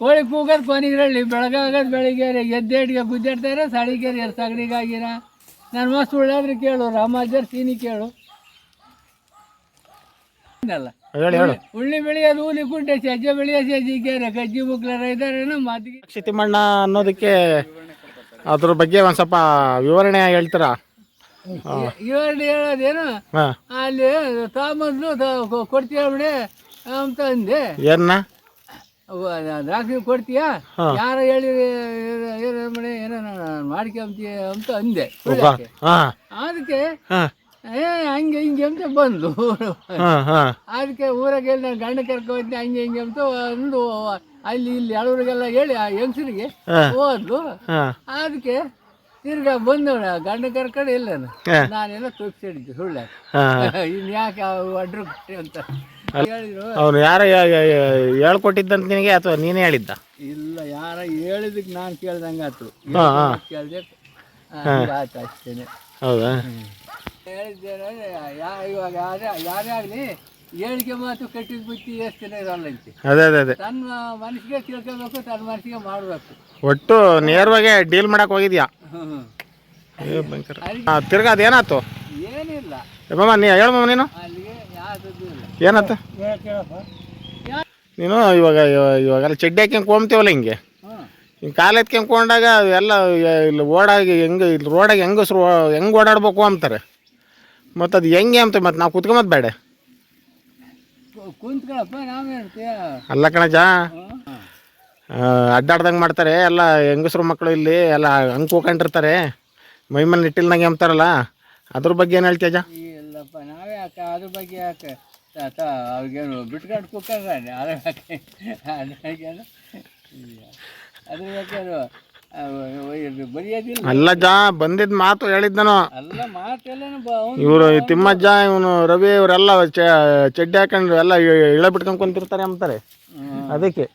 ಕೋಳಿ ಕೂಗೋದು ಕೊನೆಗಿರಳ್ಳಿ ಬೆಳಗಾಗೋದು ಬೆಳಿಗ್ಗೆ ಎದ್ದೇಟಿಗೆ ಗುದ್ದಾಡ್ತಾರೆ ಸಳಿಗೆರಿ ಸಗಣಿಗಾಗಿರ ನಾನು ಮಸ್ತ್ ಉಳ್ಳಾದ್ರೆ ಕೇಳು ರಾಮಾಜರ್ ಸೀನಿ ಕೇಳು ಅಲ್ಲ ಉಳ್ಳಿ ಬೆಳೆಯೋದು ಹೂಲಿ ಕುಂಟೆ ಸಜ್ಜೆ ಬೆಳೆಯೋ ಸಜ್ಜಿಗೆರೆ ಗಜ್ಜಿ ಮುಕ್ಲರ ಇದ್ದಾರೇನೋ ಮಾತಿಗೆ ತಿಮ್ಮಣ್ಣ ಅನ್ನೋದಕ್ಕೆ ಅದ್ರ ಬಗ್ಗೆ ಒಂದು ಸ್ವಲ್ಪ ವಿವರಣೆ ಹೇಳ್ತೀರಾ? ವಿವರಣೆ ಹೇಳೋದೇನು ಅಲ್ಲಿ ತಾಮದ್ಲು ಕೊಡ್ತೀಯ ಬಿಡಿ ಅಂತ ಅಂದೆ. ಏನ ದ್ರಾಕ್ಷಿ ಕೊಡ್ತೀಯಾ ಯಾರ ಹೇಳಿ ಏನೋ ಮಾಡ್ಕೊಂತೀಯ ಅಂತ ಅಂದೆ. ಅದಕ್ಕೆ ಹಂಗೆ ಹಿಂಗೆ ಅಂತ ಬಂದು ಅದಕ್ಕೆ ಊರಾಗ ಹೇಳಿ ನಾನು ಗಂಡ ಕರ್ಕೊಂಡ್ತೀನಿ ಹಂಗೆ ಹಿಂಗೆ ಅಂತ ಒಂದು ಅಲ್ಲಿ ಇಲ್ಲಿ ಹಳವ್ರಿಗೆಲ್ಲ ಹೇಳಿ ಆ ಹೆಂಗಸರಿಗೆ ಹೋದ್ಲು. ಅದಕ್ಕೆ ತಿರ್ಗಾ ಬಂದವಳ ಗಂಡ ಕರ್ಕೊಂಡು ಇಲ್ಲ ನಾನೆಲ್ಲ ತೋರಿಸಿಡಿದ್ದೆ ಸುಳ್ಳ ಇನ್ನು ಯಾಕೆ ಅಡ್ರು ಅಂತ ಹೇಳಿದ್ರು. ಅವನು ಯಾರ ಹೇಳ್ಕೊಟ್ಟಿದ್ದಂತ ನಿನಗೆ ಅಥವಾ ನೀನೇ ಹೇಳಿದ್ದ? ಇಲ್ಲ ಯಾರ ಹೇಳಿದಕ್ಕೆ ನಾನು ಕೇಳ್ದಂಗೆ ಆಯ್ತು ಕೇಳಿದೆ ಆಯ್ತು ಅಷ್ಟೇನೆ. ಹೌದಾ? ಹೇಳಿದ್ದೇನೆ ಇವಾಗ ಯಾರೇ ಆಗಲಿ ಹೇಳಿಕೆ ಮಾತು ಕಟ್ಟಿದ ಬುತ್ತಿ ಎಷ್ಟು ದಿನ ಇರಲ್ಲ ಅಂತೆ. ಅದೇ ತನ್ನ ಮನಸ್ಸಿಗೆ ತಿಳ್ಕೊಬೇಕು, ತನ್ನ ಮನಸ್ಸಿಗೆ ಮಾಡಬೇಕು. ಒಟ್ಟು ನೇರವಾಗಿ ಡೀಲ್ ಮಾಡಕ್ ಹೋಗಿದ್ಯಾ? ತಿರ್ಗಾ ಅದೇನಾಯ್ತು? ಏನಿಲ್ಲ ನೀ ಹೇಳಮ್ಮ ನೀನು ಅಲ್ಲಿಗೆ ಯಾವ್ದು ಇಲ್ಲ. ಏನಾಯ್ತು ನೀನು ಇವಾಗೆಲ್ಲ ಚಡ್ಡಿ ಹಾಕ್ಯಂಗೆ ಹೋಗ್ತೀವಲ್ಲ ಹಿಂಗೆ ಹಿಂಗೆ ಕಾಲು ಎತ್ಕೊಂಡ್ಕೊಂಡಾಗ ಎಲ್ಲ ಇಲ್ಲಿ ಓಡಾಗಿ ಹೆಂಗೆ ಇಲ್ಲಿ ರೋಡಾಗಿ ಹೆಂಗಸ್ರು ಹೆಂಗೆ ಓಡಾಡ್ಬೇಕು ಅಂತಾರೆ. ಮತ್ತು ಅದು ಹೆಂಗೆ ಅಂತ ಮತ್ತು ನಾವು ಕುತ್ಕೊಂಬದು ಬೇಡ ಕುಂತ್ಕೊಳಪ್ಪ ನಾವು ಹೇಳ್ತೀಯ ಅಲ್ಲ ಕಣಜ ಅಡ್ಡಾಡ್ದಂಗೆ ಮಾಡ್ತಾರೆ ಎಲ್ಲ ಹೆಂಗಸ್ರು ಮಕ್ಕಳು ಇಲ್ಲಿ ಎಲ್ಲ ಹಂಗೆ ಕೂಕೊಂಡಿರ್ತಾರೆ ಮೈಮೇಲೆ ನಿಟ್ಟಿಲ್ದಂಗೆ ಅಂತಾರಲ್ಲ ಅದ್ರ ಬಗ್ಗೆ ಏನು ಹೇಳ್ತೀಯ? ಇಲ್ಲಪ್ಪ ನಾವೇ ಯಾಕೆ ಅದ್ರ ಬಗ್ಗೆ ಯಾಕೆ ಅವ್ರಿಗೇನು ಬಿಟ್ಕೊಂಡು ಕುಕ್ಕಂದ್ರೆ ಅದ್ರ ಬಗ್ಗೆ ಅದ್ರ ಬಗ್ಗೆ ಬರೆಯೋದಿಲ್ಲ. ಅಲ್ಲ ಬಂದಿದ್ದ ಮಾತು ಹೇಳಿದ್ದನು ಅಲ್ಲ ಮಾತೆಲ್ಲ ಇವರು ತಿಮ್ಮಜ್ಜ ಇವನು ರವಿ ಇವರೆಲ್ಲ ಚಡ್ಡಿ ಹಾಕೊಂಡು ಎಲ್ಲ ಇಳ ಬಿಟ್ಕೊಂಡು ಕುಂತಿರ್ತಾರೆ ಅಂತಾರೆ ಅದಕ್ಕೆ.